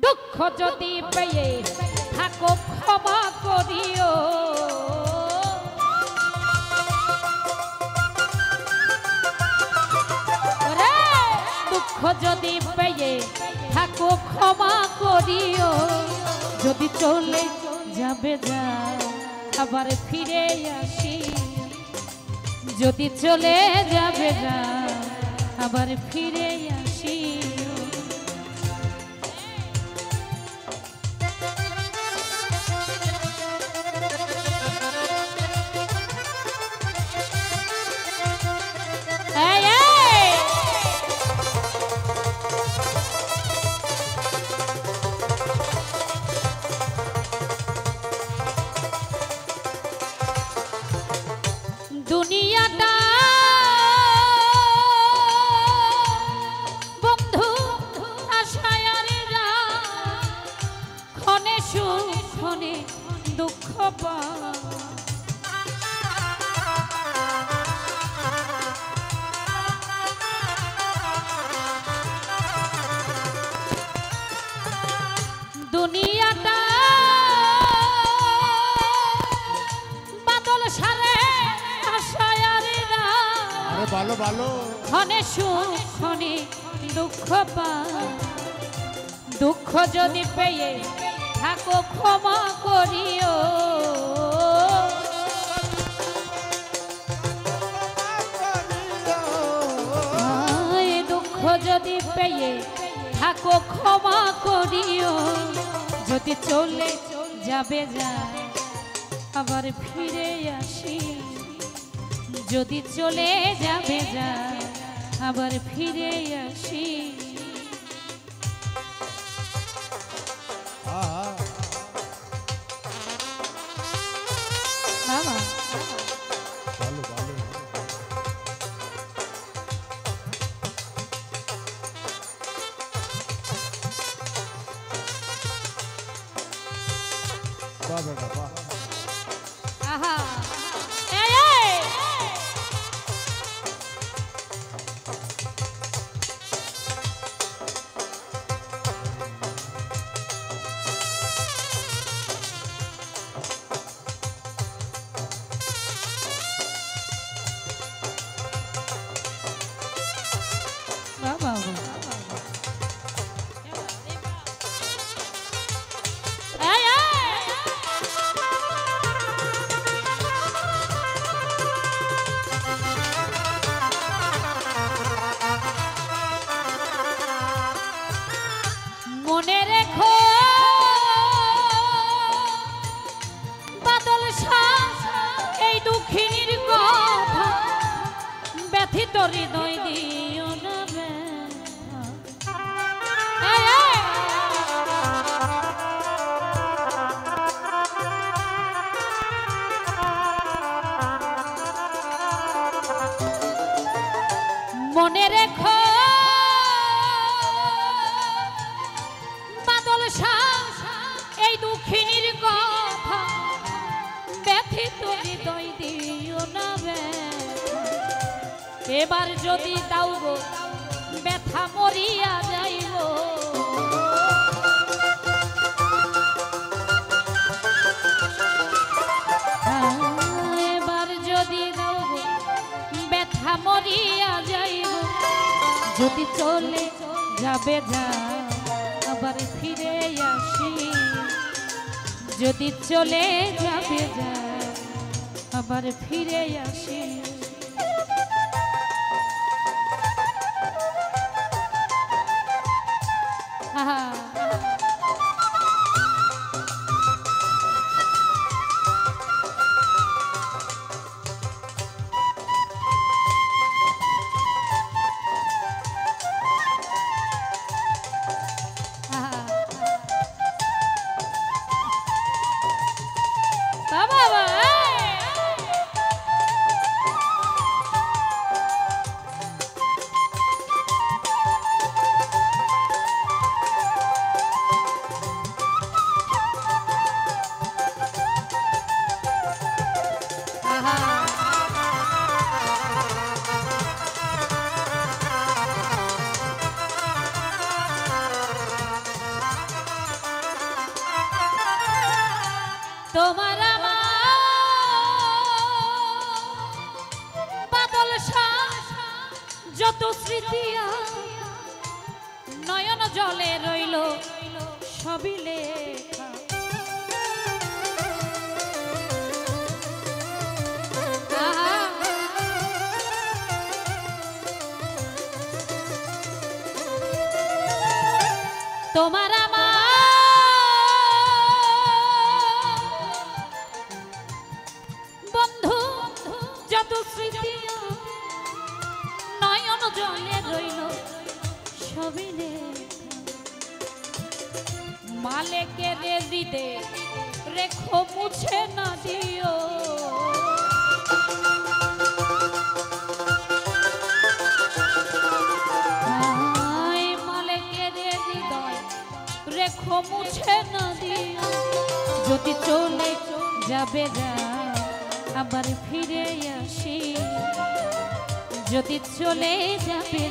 দুঃখ যদি পেয়ে থাকো ক্ষমা করিও দুঃখ যদি পেয়ে থাকো ক্ষমা করিও যদি চলে যাবে যা আবার ফিরে আসি যদি চলে যাবে যা আবার ফিরে আসি দুনিয়াটা বন্ধু আশায় রা ক্ষণে সুখ ক্ষণে দুঃখ পা দুনিয়াটা ভালো ভালো ক্ষণে সুখ ক্ষণে দুঃখ পা দুঃখ যদি পেয়ে থাকো ক্ষমা করিও দুঃখ যদি পেয়ে থাকো ক্ষমা করিও যদি চলে যাবে যা আবার ফিরে আসি যদি চলে যাবে যা আবার ফিরে আসি বাবা ভালো ভালো বাহ বেটা বাহ আহা মনে রেখো বাদল এই দুঃখিনীর কথা ব্যথিত হৃদয় দিও না মনে রেখো এই দুঃখিনীর কথা ব্যথিত হৃদয় দিও না এবার যদি দাও গো ব্যথা মরিয়া যাইব এবার যদি দাও গো ব্যথা মরিয়া যাইব যদি চলে যাবে যা আবার ফিরে আসি যদি চলে যাবে যা আবার ফিরে আসি আহা তোমার আমার বাদল যত স্মৃতি নয়ন জলে রইল সবই লেখা। তোমার আমার বন্ধু যত স্মৃতি নয়ন জলে রইল সবই মালেকের হৃদে রেখো মুছে না দিও। মালেকের হৃদয় রেখো মুছে না দিও। যদি চলে যাবে আবার ফিরে আসি, যদি চলে যাবে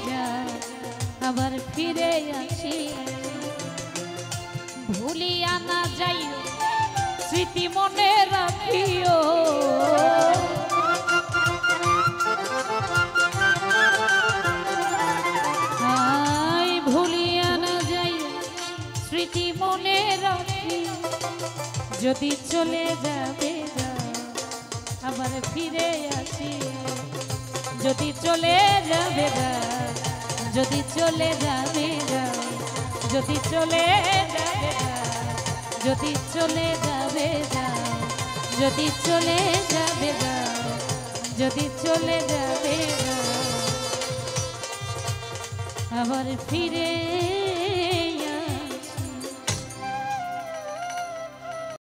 আবার ফিরে আসি। ভুলিয়া না যাইও স্মৃতি মনে রাখিও। ভুলিয়া না যাইও স্মৃতি মনে রাখিও। যদি চলে যাবে আবার ফিরে আসি, যদি চলে যাবে যদি চলে যাবে যদি চলে যাবে যদি চলে যাবে যদি চলে যাবে যদি চলে যাবে আবার ফিরে